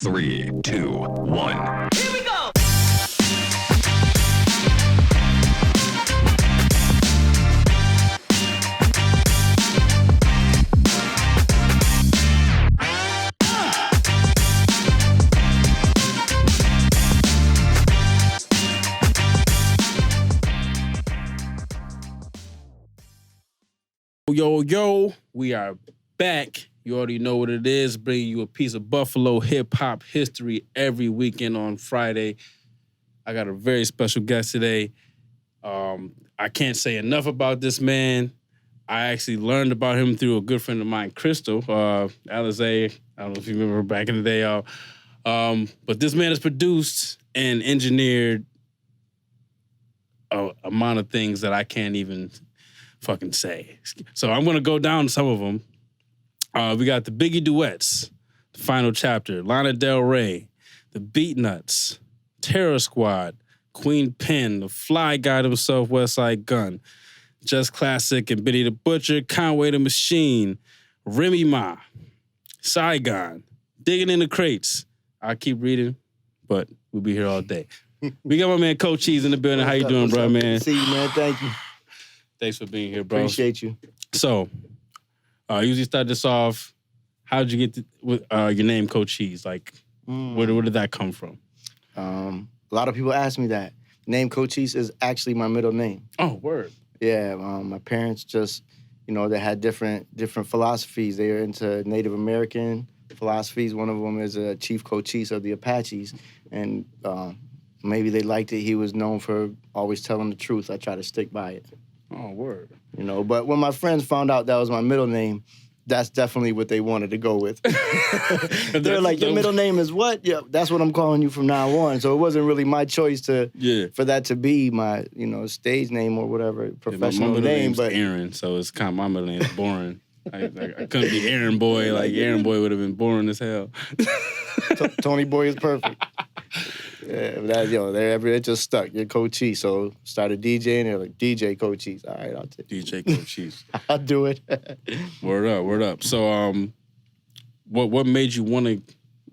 3, 2, 1. Here we go! Yo, we are back. You already know what it is, bringing you a piece of Buffalo hip-hop history every weekend on Friday. I got a very special guest today. I can't say enough about this man. I actually learned about him through a good friend of mine, Crystal, Alizé. I don't know if you remember back in the day. But this man has produced and engineered a amount of things that I can't even fucking say. So I'm gonna go down some of them. We got the Biggie duets, the Final Chapter, Lana Del Rey, the Beatnuts, Terror Squad, Queen Pen, the Fly Guy himself, West Side Gun, Just Classic and Benny the Butcher, Conway the Machine, Remy Ma, Saigon, Digging in the Crates. I keep reading, but we'll be here all day. We got my man Cochise in the building. How you doing, bro, man? Good to see you, man. Thank you. Thanks for being here, bro. Appreciate you. So, I usually start this off. How did you get your name, Cochise? Like, where did that come from? A lot of people ask me that. Name Cochise is actually my middle name. Oh, word. Yeah, my parents just, they had different philosophies. They were into Native American philosophies. One of them is Chief Cochise of the Apaches, and maybe they liked it. He was known for always telling the truth. I try to stick by it. Oh, word. But when my friends found out that was my middle name, that's definitely what they wanted to go with. They're like, your middle name is what? Yeah, that's what I'm calling you from now on. So it wasn't really my choice for that to be my, stage name or whatever, professional my name. But Aaron, so it's kind of my middle name is boring. I couldn't be Aaron Boy. Like Aaron Boy would have been boring as hell. Toney Boi is perfect. Yeah, it just stuck. You're Cochise, so started DJing. They're like, DJ Cochise. All right, I'll take DJ Cochise. I'll do it. Word up. So, what made you want to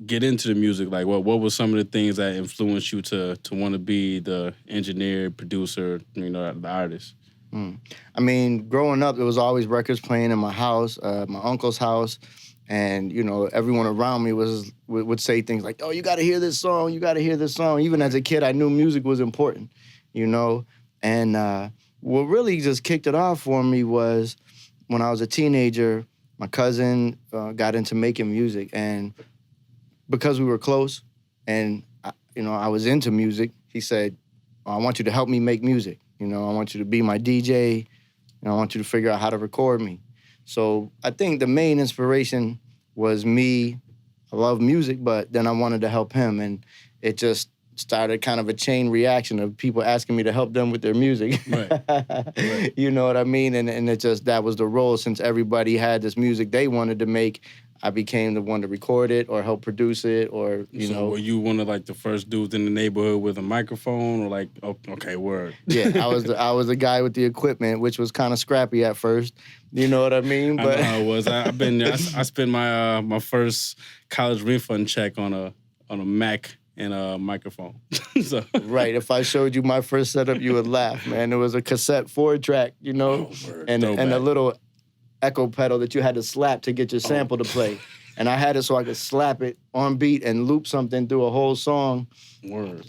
get into the music? Like, what were some of the things that influenced you to want to be the engineer, producer, the artist? I mean, growing up, there was always records playing in my house, my uncle's house. And, everyone around me would say things like, oh, you got to hear this song, you got to hear this song. Even as a kid, I knew music was important, And what really just kicked it off for me was when I was a teenager, my cousin got into making music. And because we were close and, I was into music, he said, I want you to help me make music. I want you to be my DJ, and I want you to figure out how to record me. So I think the main inspiration was me. I love music, but then I wanted to help him. And it just started kind of a chain reaction of people asking me to help them with their music. Right. You know what I mean? And that was the role. Since everybody had this music they wanted to make, I became the one to record it or help produce it or, So were you one of like the first dudes in the neighborhood with a microphone or like, oh, okay, word? Yeah, I was the guy with the equipment, which was kind of scrappy at first. You know what I mean? But I know how it was. I've been there. I spent my first college refund check on a Mac and a microphone. So. Right. If I showed you my first setup, you would laugh, man. It was a cassette 4-track, Oh, word. and a little echo pedal that you had to slap to get your sample to play. And I had it so I could slap it on beat and loop something through a whole song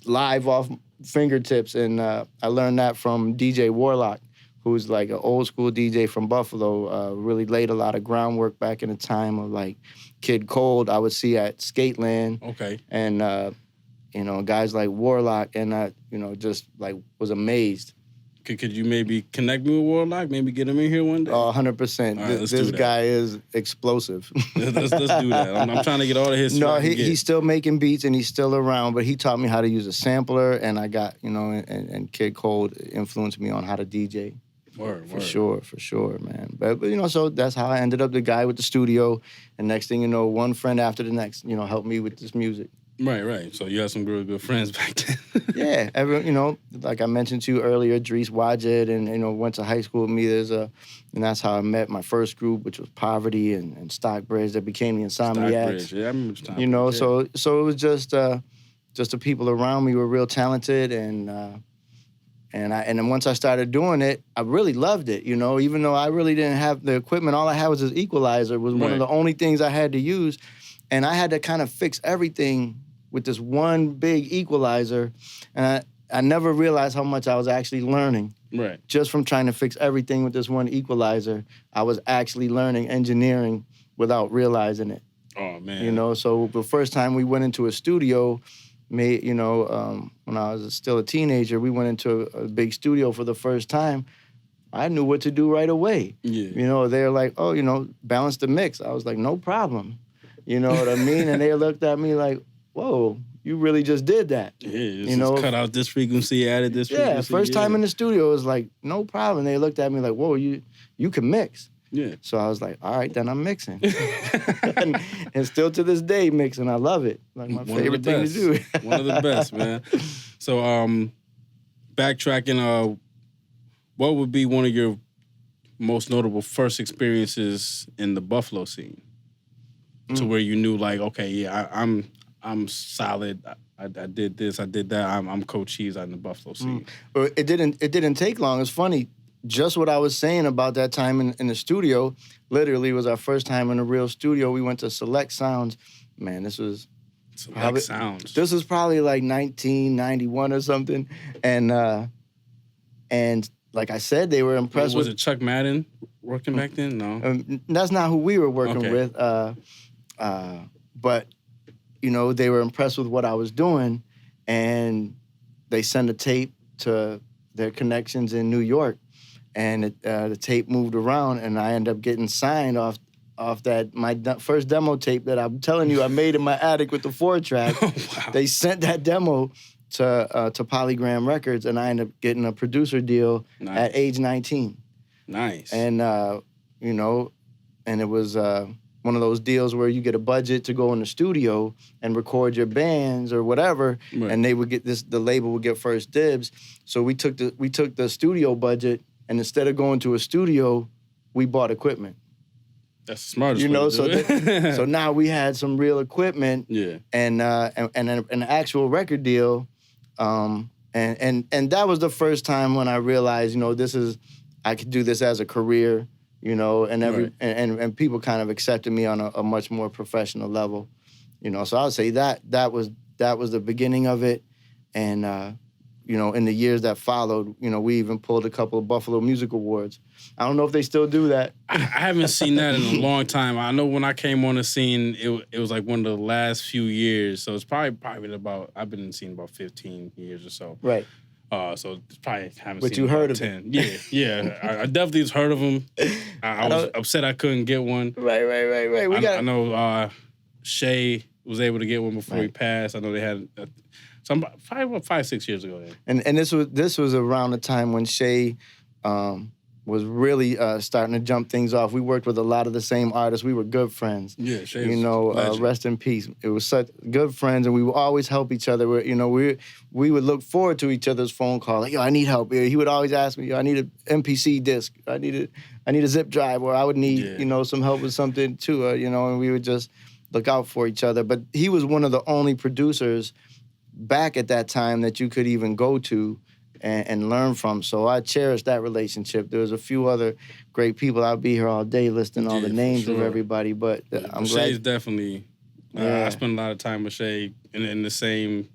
live off fingertips. And I learned that from DJ Warlock, who's like an old school DJ from Buffalo, really laid a lot of groundwork back in the time of like Kid Cold I would see at Skateland. Okay. And, guys like Warlock, and I, just like was amazed. Could you maybe connect me with Warlock? Maybe get him in here one day? 100%. Right, this guy is explosive. let's do that. I'm trying to get all of his. No, he's still making beats and he's still around, but he taught me how to use a sampler, and I got, and Kid Cold influenced me on how to DJ. Word. For sure, man. But you know, so that's how I ended up the guy with the studio. And next thing you know, one friend after the next, you know, helped me with this music. Right. So you had some really good friends back then. Yeah, you know, like I mentioned to you earlier, Dries Wadjet, and you know, went to high school with me. And that's how I met my first group, which was Poverty and Stockbridge, that became the Insomniacs. Stockbridge, yeah, I remember Stockbridge. You know, yeah. so it was just the people around me were real talented, and then once I started doing it, I really loved it. You know, even though I really didn't have the equipment, all I had was this equalizer. Was one of the only things I had to use, and I had to kind of fix everything with this one big equalizer, and I never realized how much I was actually learning. Right. Just from trying to fix everything with this one equalizer, I was actually learning engineering without realizing it. Oh, man. You know, so the first time we went into a studio, when I was still a teenager, we went into a big studio for the first time. I knew what to do right away. Yeah. You know, they're like, oh, you know, balance the mix. I was like, no problem. You know what I mean? And they looked at me like, whoa, you really just did that. Yeah, you know, cut out this frequency, added this frequency. Yeah, first time in the studio, it was like, no problem. They looked at me like, whoa, you can mix. Yeah. So I was like, all right, then I'm mixing. and still to this day, mixing. I love it. Like my favorite thing to do. One of the best, man. So backtracking, what would be one of your most notable first experiences in the Buffalo scene? To where you knew, like, okay, yeah, I'm solid. I did this, I did that. I'm Cochise in the Buffalo scene. But it didn't take long. It's funny. Just what I was saying about that time in the studio, literally was our first time in a real studio. We went to Select Sounds. Man, this was Sounds. This was probably like 1991 or something, and like I said, they were impressed. Was it Chuck Madden working back then? No, that's not who we were working with. But you know, they were impressed with what I was doing, and they sent a tape to their connections in New York, and the tape moved around, and I ended up getting signed off that first demo tape that I'm telling you I made in my attic with the 4-track. Wow. They sent that demo to Polygram Records, and I ended up getting a producer deal at age 19. Nice. And you know, and it was one of those deals where you get a budget to go in the studio and record your bands or whatever, and they would get the label would get first dibs. So we took the studio budget, and instead of going to a studio, we bought equipment. That's the smartest. You know, way to do it. so now we had some real equipment, and an actual record deal, and that was the first time when I realized, you know, I could do this as a career. You know, and and people kind of accepted me on a much more professional level, you know. So I would say that was the beginning of it, and you know, in the years that followed, you know, we even pulled a couple of Buffalo Music Awards. I don't know if they still do that. I haven't seen that in a long time. I know when I came on the scene, it was like one of the last few years. So it's probably about, I've been in the scene about 15 years or so. Right. So probably haven't but seen you heard of 10. Yeah. I definitely heard of him. I was upset I couldn't get one. Right. I know Shay was able to get one before he passed. I know they had some 5-6 years ago. Yeah. And this was around the time when Shay was really starting to jump things off. We worked with a lot of the same artists. We were good friends. Yeah, Shay's, you know, rest in peace. It was such good friends, and we would always help each other. You know, we would look forward to each other's phone call. Like, yo, I need help. He would always ask me, yo, I need an MPC disc. I need a zip drive, or I would need, you know, some help with something too. You know, and we would just look out for each other. But he was one of the only producers back at that time that you could even go to and learn from. So I cherish that relationship. There was a few other great people. I'll be here all day listing all the names of everybody, but I'm glad. Shay's definitely, I spend a lot of time with Shay in the same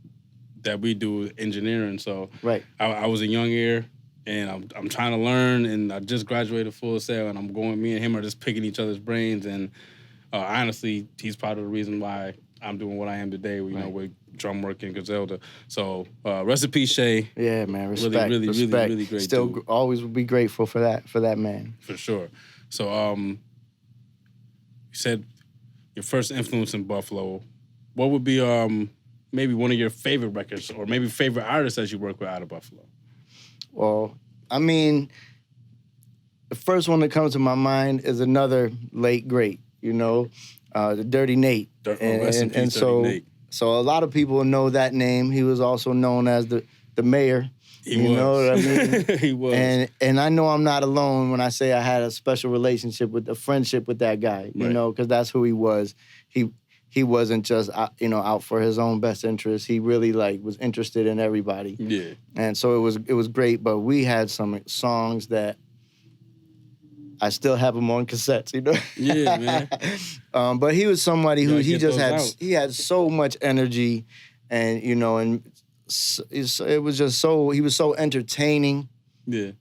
that we do engineering. So I was a young ear, and I'm trying to learn, and I just graduated Full Sail, and me and him are just picking each other's brains, and honestly, he's part of the reason why I'm doing what I am today, you know, with drum work and Griselda. So rest in peace, Shay. Yeah, man. Respect. Really great. Still dude. Always would be grateful for that man. For sure. So you said your first influence in Buffalo. What would be maybe one of your favorite records, or maybe favorite artists that you work with out of Buffalo? Well, I mean, the first one that comes to my mind is another late great, the Dirty Nate. Rest in peace, Dirty Nate. So a lot of people know that name. He was also known as the mayor. He was. Know what I mean? He was. And I know I'm not alone when I say I had a special a friendship with that guy, because that's who he was. He wasn't just out for his own best interest. He really was interested in everybody. Yeah. And so it was great, but we had some songs that I still have them on cassettes, Yeah, man. But he was somebody who he had so much energy, and it was just he was so entertaining. Yeah.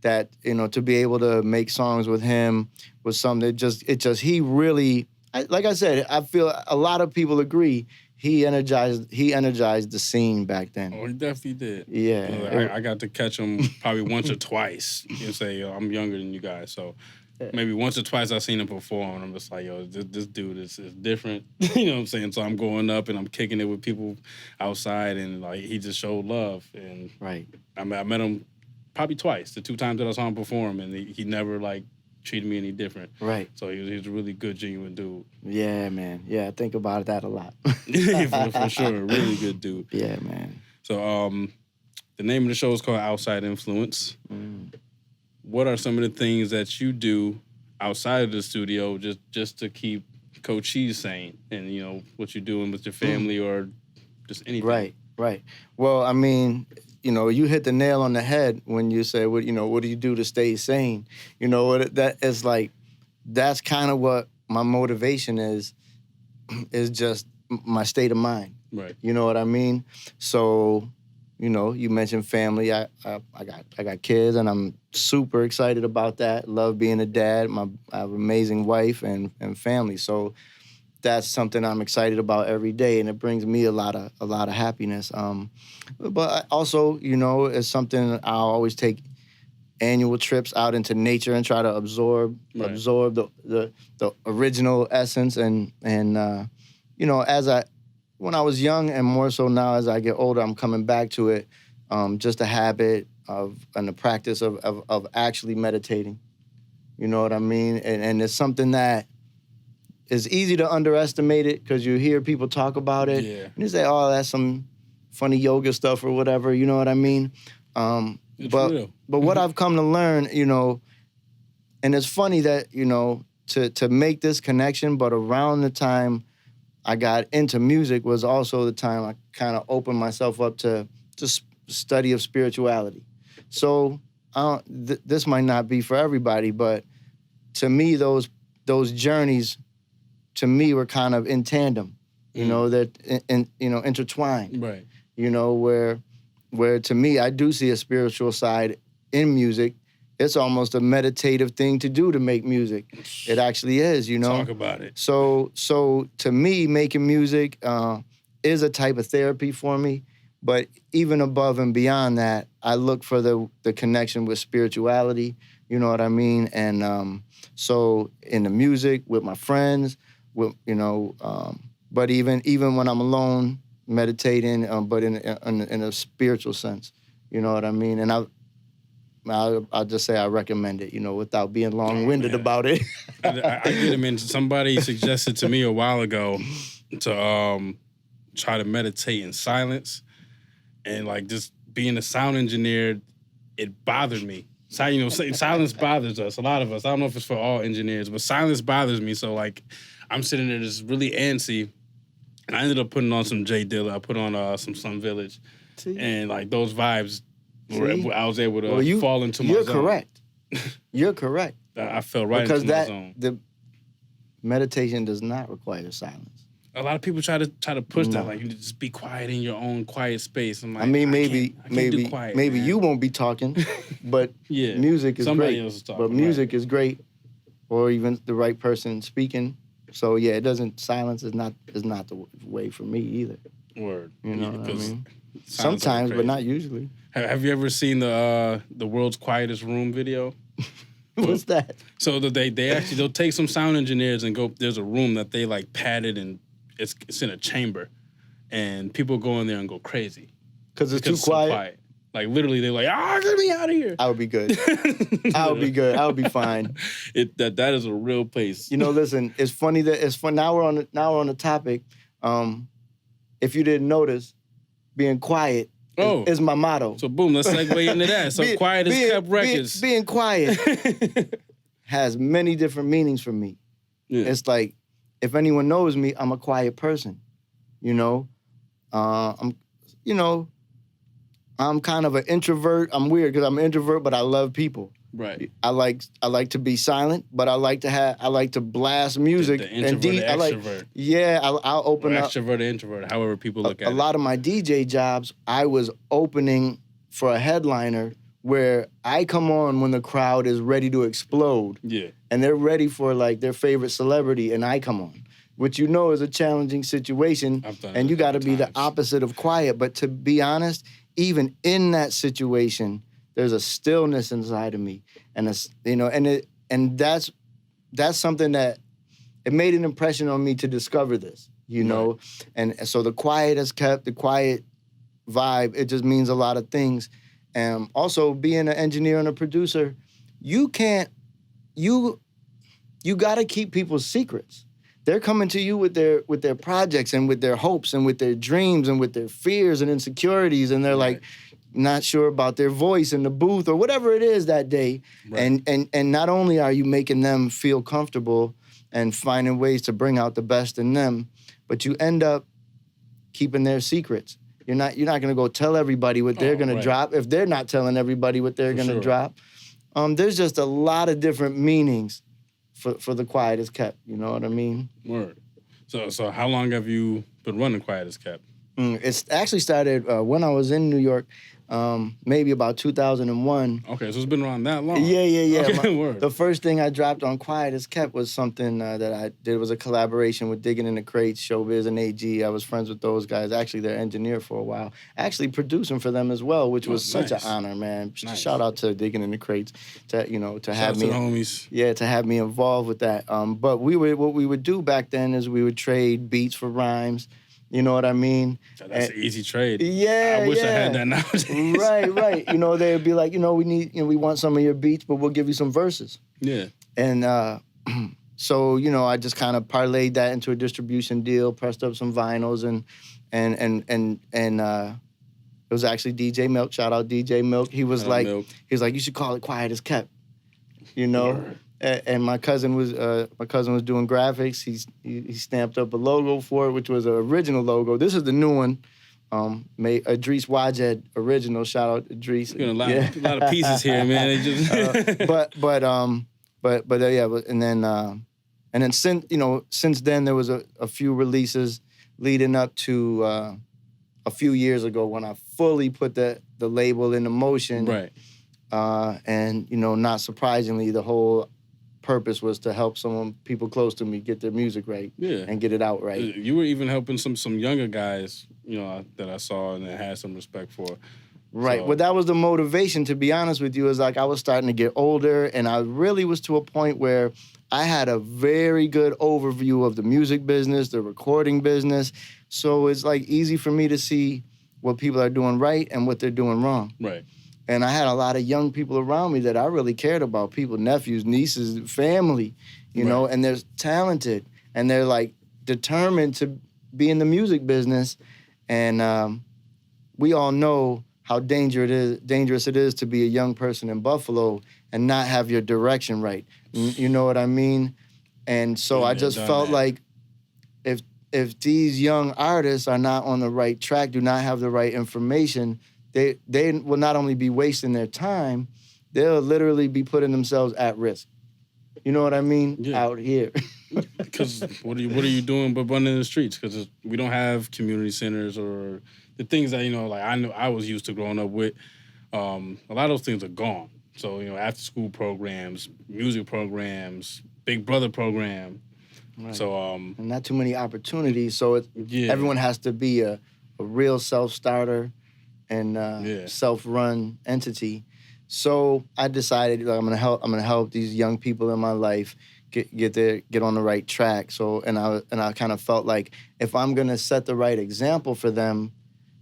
That to be able to make songs with him was something that he really, like I said, I feel a lot of people agree. He energized the scene back then. Oh, he definitely did. Yeah. I got to catch him probably once or twice. Say, I'm younger than you guys, so maybe once or twice I've seen him perform, and I'm just like, this dude is different. You know what I'm saying? So I'm going up and I'm kicking it with people outside, and he just showed love. And right. I met him probably twice, the 2 times that I saw him perform, and he never treated me any different. Right. So he was a really good, genuine dude. Yeah, man. Yeah, I think about that a lot. for sure. Really good dude. Yeah, man. So the name of the show is called Outside Influence. Mm. What are some of the things that you do outside of the studio just to keep Cochise sane, and what you're doing with your family or just anything? Right. Well, I mean, you hit the nail on the head when you say, what do you do to stay sane? That's kind of what my motivation is just my state of mind. Right. You know what I mean? So, you mentioned family. I got kids, and I'm super excited about that. Love being a dad. I have an amazing wife and family. So that's something I'm excited about every day, and it brings me a lot of happiness. But also, it's something I'll always take annual trips out into nature and try to absorb the original essence and when I was young, and more so now as I get older, I'm coming back to it. Just a habit and the practice of actually meditating. You know what I mean? And it's something that is easy to underestimate it because you hear people talk about it. Yeah. And you say, oh, that's some funny yoga stuff or whatever. You know what I mean? It's real. But what I've come to learn, and it's funny that, to make this connection, but around the time I got into music was also the time I kind of opened myself up to study of spirituality. So this might not be for everybody, but to me, those journeys, to me, were kind of in tandem. They're intertwined. Right. Where to me, I do see a spiritual side in music. It's almost a meditative thing to do to make music. It actually is, Talk about it. So to me, making music is a type of therapy for me. But even above and beyond that, I look for the connection with spirituality. You know what I mean? And so in the music, with my friends, but even when I'm alone, meditating, but in a spiritual sense. You know what I mean? And I'll just say I recommend it, without being long-winded about it. I get it, man. Somebody suggested to me a while ago to try to meditate in silence. And, just being a sound engineer, it bothered me. Silence bothers us, a lot of us. I don't know if it's for all engineers, but silence bothers me. So, I'm sitting there just really antsy. And I ended up putting on some Jay Dilla. I put on some Sun Village. See? And, those vibes, I was able to fall into my zone. You're correct. You're correct. I fell right into my zone. The meditation does not require silence. A lot of people try to push that, you just be quiet in your own quiet space. I'm like, I mean, maybe do quiet, maybe man. you won't be talking, but yeah, music is somebody great. else is talking, but music is great, or even the right person speaking. So yeah, silence is not the way for me either. Word. You know what I mean? Sometimes, but not usually. Have you ever seen the World's Quietest Room video? What's that? So they'll take some sound engineers and go. There's a room that they padded and it's in a chamber, and people go in there and go crazy because it's too quiet. So quiet. Like literally, they're like, get me out of here. I would be good. I would be good. I would be fine. That is a real place. You know, listen, it's funny that it's fun. Now we're on the topic. If you didn't notice, being quiet is my motto. So boom, let's segue into that. So Quiet is Kept Records. Being quiet has many different meanings for me. Yeah. It's like, if anyone knows me, I'm a quiet person. You know, I'm kind of an introvert. I'm weird because I'm an introvert, but I love people. Right. I like to be silent, but I like to blast music. The introvert, extrovert. I'll open up. Extrovert, introvert, however people look at it. A lot of my DJ jobs, I was opening for a headliner where I come on when the crowd is ready to explode. Yeah. And they're ready for like their favorite celebrity, and I come on. Which you know is a challenging situation, and you got to be the opposite of quiet. But to be honest, even in that situation, there's a stillness inside of me, and that's something that it made an impression on me to discover this, you know. And so the quiet is kept, the quiet vibe. It just means a lot of things. And also being an engineer and a producer, you got to keep people's secrets. They're coming to you with their projects and with their hopes and with their dreams and with their fears and insecurities, and they're like not sure about their voice in the booth or whatever it is that day. Right. And not only are you making them feel comfortable and finding ways to bring out the best in them, but you end up keeping their secrets. You're not gonna go tell everybody what they're gonna drop if they're not telling everybody what they're gonna drop. There's just a lot of different meanings for the Quiet is Kept, you know what I mean? Word. So how long have you been running Quiet is Kept? It's actually started when I was in New York, maybe about 2001. Okay, so it's been around that long. Yeah. Okay, word. The first thing I dropped on Quiet is Kept was something that I did. It was a collaboration with Digging in the Crates, Showbiz, and AG. I was friends with those guys. Actually, their engineer for a while. Actually producing for them as well, which was such an honor, man. Nice. Shout out to Digging in the Crates to have me. To the homies. Yeah, to have me involved with that. But what we would do back then is we would trade beats for rhymes. You know what I mean? That's an easy trade. Yeah, I wish I had that nowadays. Right. You know, they'd be like, we want some of your beats, but we'll give you some verses. Yeah. And so, I just kind of parlayed that into a distribution deal, pressed up some vinyls, and it was actually DJ Milk. Shout out DJ Milk. He was like, you should call it Quiet is Kept. You know. Word. And my cousin was doing graphics. He stamped up a logo for it, which was an original logo. This is the new one. Made Idris Wajed original. Shout out Idris. A lot of pieces here, man. And then since then there was a few releases leading up to a few years ago when I fully put the label into motion. Right. And not surprisingly, the whole purpose was to help people close to me get their music right and get it out right. You were even helping some younger guys, that I saw and that I had some respect for. Right. So. Well, that was the motivation, to be honest with you, is like I was starting to get older, and I really was to a point where I had a very good overview of the music business, the recording business. So it's like easy for me to see what people are doing right and what they're doing wrong. Right. And I had a lot of young people around me that I really cared about, people, nephews, nieces, family, you know, and they're talented and they're like determined to be in the music business. And we all know how dangerous it is to be a young person in Buffalo and not have your direction right. You know what I mean? And so I just felt like if these young artists are not on the right track, do not have the right information, they will not only be wasting their time, they'll literally be putting themselves at risk. You know what I mean? Yeah. Out here. Because what are you doing but running in the streets? Because we don't have community centers or the things that, I was used to growing up with. A lot of those things are gone. So, after school programs, music programs, Big Brother program. Right. So, and not too many opportunities. So everyone has to be a real self-starter and self-run entity. So I decided I'm gonna help these young people in my life get on the right track. So and I kind of felt like if I'm gonna set the right example for them,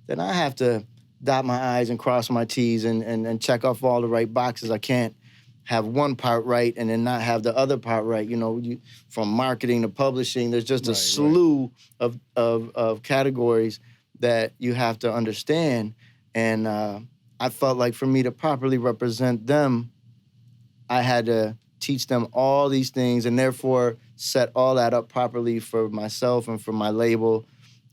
then I have to dot my I's and cross my T's and check off all the right boxes. I can't have one part right and then not have the other part right. You know, from marketing to publishing, there's just a slew of categories that you have to understand. And I felt like for me to properly represent them, I had to teach them all these things and therefore set all that up properly for myself and for my label.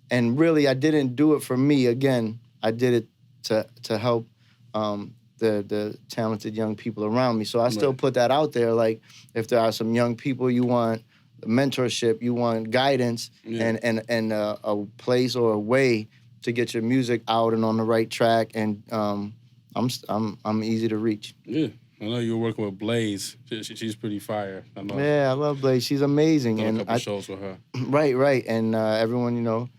And really, I didn't do it for me. Again, I did it to help the talented young people around me. So I still put that out there. Like, if there are some young people you want mentorship, you want guidance, and a place or a way to get your music out and on the right track. And I'm easy to reach. Yeah. I know you were working with Blaze. She's pretty fire. I know. Yeah, I love Blaze. She's amazing. Done and a couple shows with her. Right. And everyone, you know,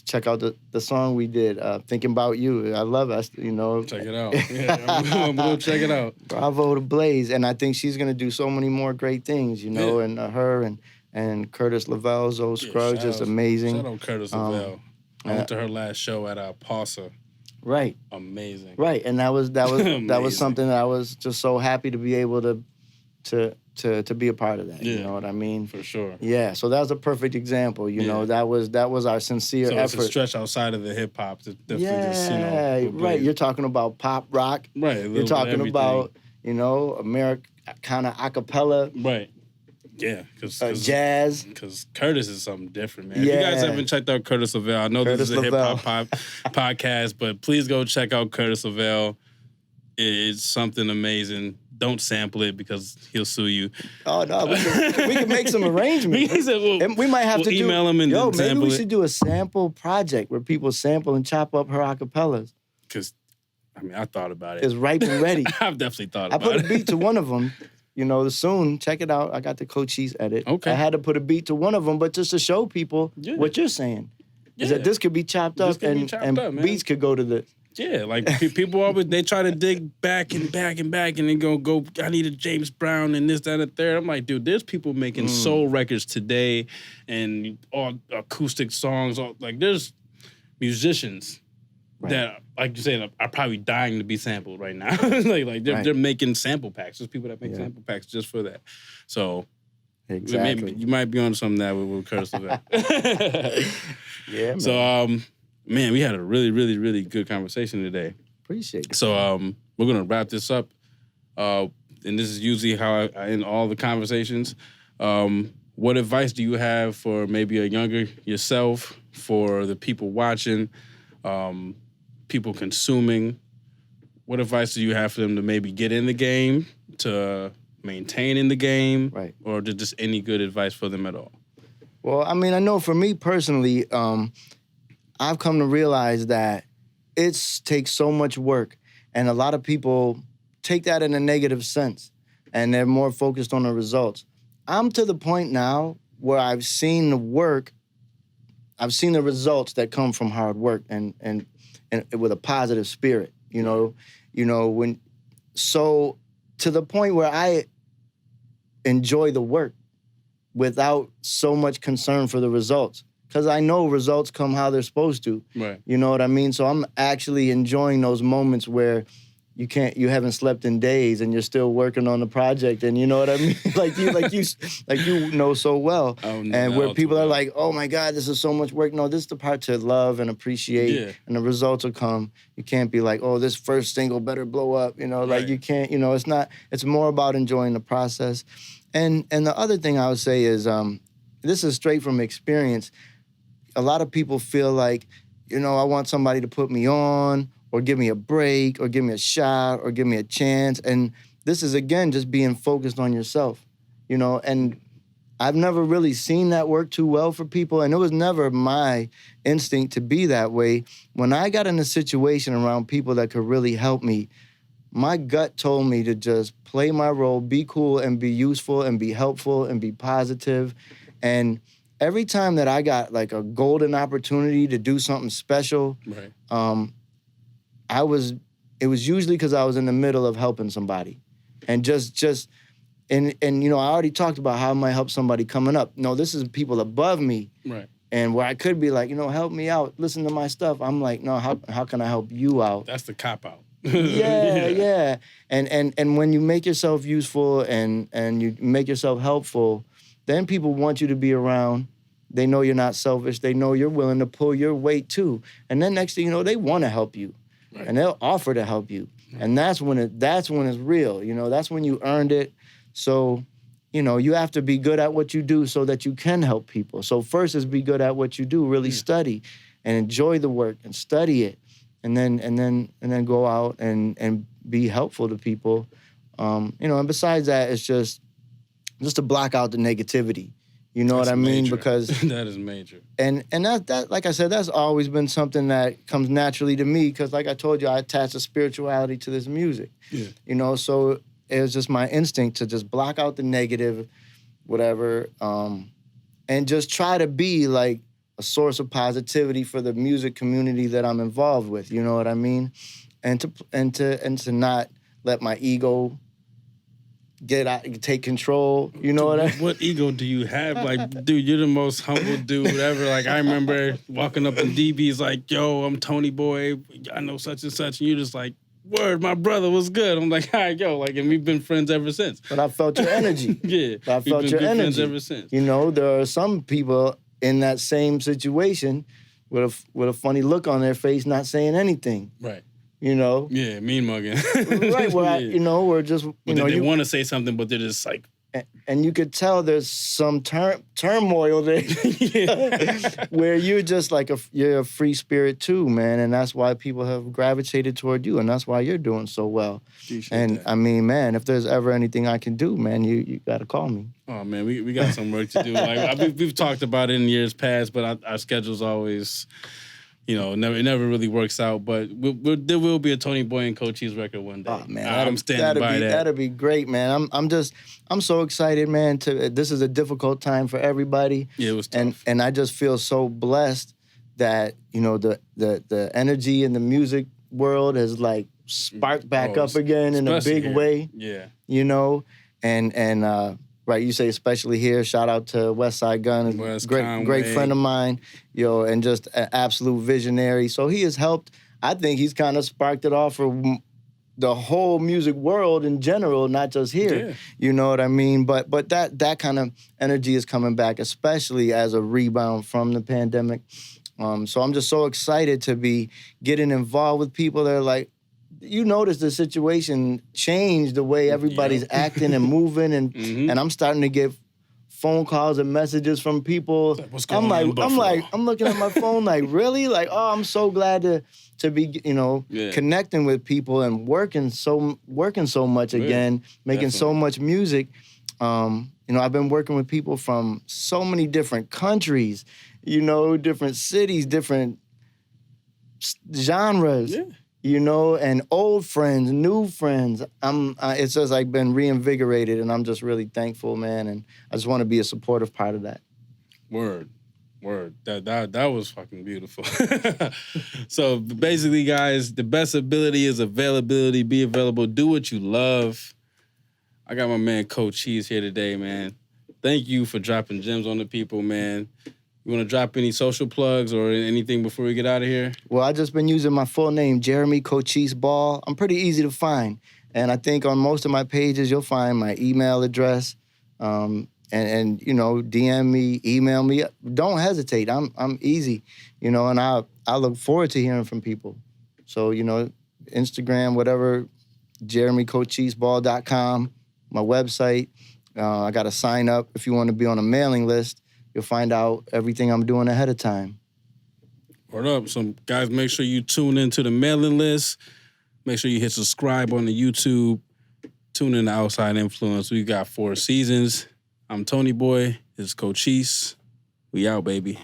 check out the song we did, Thinking About You. I love it, you know. Check it out. Yeah, I'm going to check it out. Bravo to Blaze. And I think she's going to do so many more great things, you know, and her and Curtis Lavelle's old Scruggs, just amazing. Shout out Curtis Lavelle. I went to her last show at Pausa. Right. Amazing. Right. And that was something that I was just so happy to be able to be a part of that. Yeah, you know what I mean? For sure. Yeah. So that was a perfect example. You know, that was our sincere effort. So it's a stretch outside of the hip hop to definitely just, right. You're talking about pop rock. Right. You're talking about, you know, kind of a cappella. Right. Yeah, because jazz. Because Curtis is something different, man. If you guys haven't checked out Curtis Lavelle, I know this is a hip hop podcast, but please go check out Curtis Lavelle. It's something amazing. Don't sample it because he'll sue you. Oh no, we can make some arrangements. We might have to email him and maybe sample we should do a sample project where people sample and chop up her acapellas. Because, I mean, I thought about it. It's ripe and ready. I've definitely thought about it. I put a beat to one of them. You know, soon, check it out. I got the Cochise edit. Okay. I had to put a beat to one of them, but just to show people what you're saying. Is that this could be chopped up and beats could go to the... Yeah, like people always, they try to dig back and then go, I need a James Brown and this, that, and the third. I'm like, dude, there's people making soul records today and all acoustic songs. Like, there's musicians that, like you said, are probably dying to be sampled right now. They're making sample packs. There's people that make sample packs just for that. So exactly, you might be on something that with Curtis Lavelle. Yeah, man. So, man, we had a really, really, really good conversation today. Appreciate it. So we're gonna wrap this up. And this is usually how I end all the conversations. What advice do you have for maybe a younger yourself, for the people watching, people consuming? What advice do you have for them to maybe get in the game, to maintain in the game, or just any good advice for them at all? Well, I mean, I know for me personally, I've come to realize that it takes so much work, and a lot of people take that in a negative sense, and they're more focused on the results. I'm to the point now where I've seen the work, I've seen the results that come from hard work and with a positive spirit, so to the point where I enjoy the work without so much concern for the results. Because I know results come how they're supposed to. Right. You know what I mean? So I'm actually enjoying those moments where you haven't slept in days and you're still working on the project, and you know what I mean? like you know so well. And where people are like, oh my God, this is so much work. No, this is the part to love and appreciate, and the results will come. You can't be like, oh, this first single better blow up. Like you can't, it's not, it's more about enjoying the process. And the other thing I would say is, this is straight from experience. A lot of people feel like, I want somebody to put me on or give me a break or give me a shot or give me a chance. And this is, again, just being focused on yourself, and I've never really seen that work too well for people. And it was never my instinct to be that way. When I got in a situation around people that could really help me, my gut told me to just play my role, be cool and be useful and be helpful and be positive. And every time that I got like a golden opportunity to do something special, it was usually because I was in the middle of helping somebody. And and I already talked about how I might help somebody coming up. No, this is people above me. Right. And where I could be like, help me out, listen to my stuff. I'm like, no, how can I help you out? That's the cop out. Yeah. And when you make yourself useful and you make yourself helpful, then people want you to be around. They know you're not selfish. They know you're willing to pull your weight too. And then next thing you know, they want to help you. Right. And they'll offer to help you. Right. And that's when it's real. That's when you earned it. So, you have to be good at what you do so that you can help people. So first is be good at what you do, really study and enjoy the work and study it. And then go out and be helpful to people. And besides that, it's just to block out the negativity. You know what I mean? Major. Because that is major. And that like I said, that's always been something that comes naturally to me. Because like I told you, I attach a spirituality to this music. Yeah. So it was just my instinct to just block out the negative, whatever, and just try to be like a source of positivity for the music community that I'm involved with. You know what I mean? And to not let my ego take control. You know what I mean? What ego do you have? Like, dude, you're the most humble dude ever. Like, I remember walking up in DB's like, yo, I'm Toney Boi. I know such and such. And you're just like, word, my brother was good. I'm like, all right, yo, like, and we've been friends ever since. But I felt your energy. Yeah. I felt your energy. Friends ever since. There are some people in that same situation with a funny look on their face, not saying anything. Right. Yeah, mean mugging. Right, where we're just, they want to say something, but they're just like... And you could tell there's some turmoil there where you're just like you're a free spirit too, man. And that's why people have gravitated toward you, and that's why you're doing so well. I mean, man, if there's ever anything I can do, man, you got to call me. Oh, man, we got some work to do. Like we've talked about it in years past, but our schedule's always... it never really works out, but there will be a Toney Boi and Cochise record one day. Oh man, I'm standing by that. That'd be great, man. I'm so excited, man. This is a difficult time for everybody. Yeah, it was tough. And I just feel so blessed that the energy in the music world has like sparked back up again in a big way. Yeah. Right, you say especially here. Shout out to Westside Gun, great friend of mine, and just an absolute visionary. So he has helped. I think he's kind of sparked it off for the whole music world in general, not just here. Yeah. You know what I mean? But that kind of energy is coming back, especially as a rebound from the pandemic. So I'm just so excited to be getting involved with people that are like, you notice the situation changed the way everybody's acting and moving, and and I'm starting to get phone calls and messages from people. What's going on? I'm looking at my phone like, really? Like, oh, I'm so glad to be connecting with people and working so much again, making so much music. I've been working with people from so many different countries, different cities, different genres. Yeah. And old friends, new friends. It's just like been reinvigorated, and I'm just really thankful, man. And I just want to be a supportive part of that. Word. That was fucking beautiful. So basically, guys, the best ability is availability. Be available. Do what you love. I got my man Cochise here today, man. Thank you for dropping gems on the people, man. You want to drop any social plugs or anything before we get out of here? Well, I just been using my full name, Jeremy Cochise Ball. I'm pretty easy to find. And I think on most of my pages, you'll find my email address. And DM me, email me. Don't hesitate. I'm easy, and I look forward to hearing from people. So, Instagram, whatever, JeremyCochiseBall.com, my website. I got to sign up if you want to be on a mailing list. You'll find out everything I'm doing ahead of time. Word up. So, guys, make sure you tune into the mailing list. Make sure you hit subscribe on the YouTube. Tune in to Outside Influence. We got 4 seasons. I'm Toney Boi. This is Cochise. We out, baby.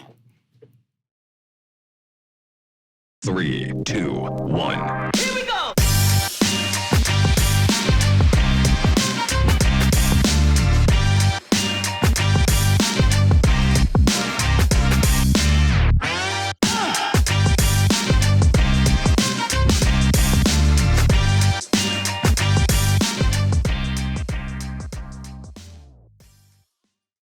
3, 2, 1.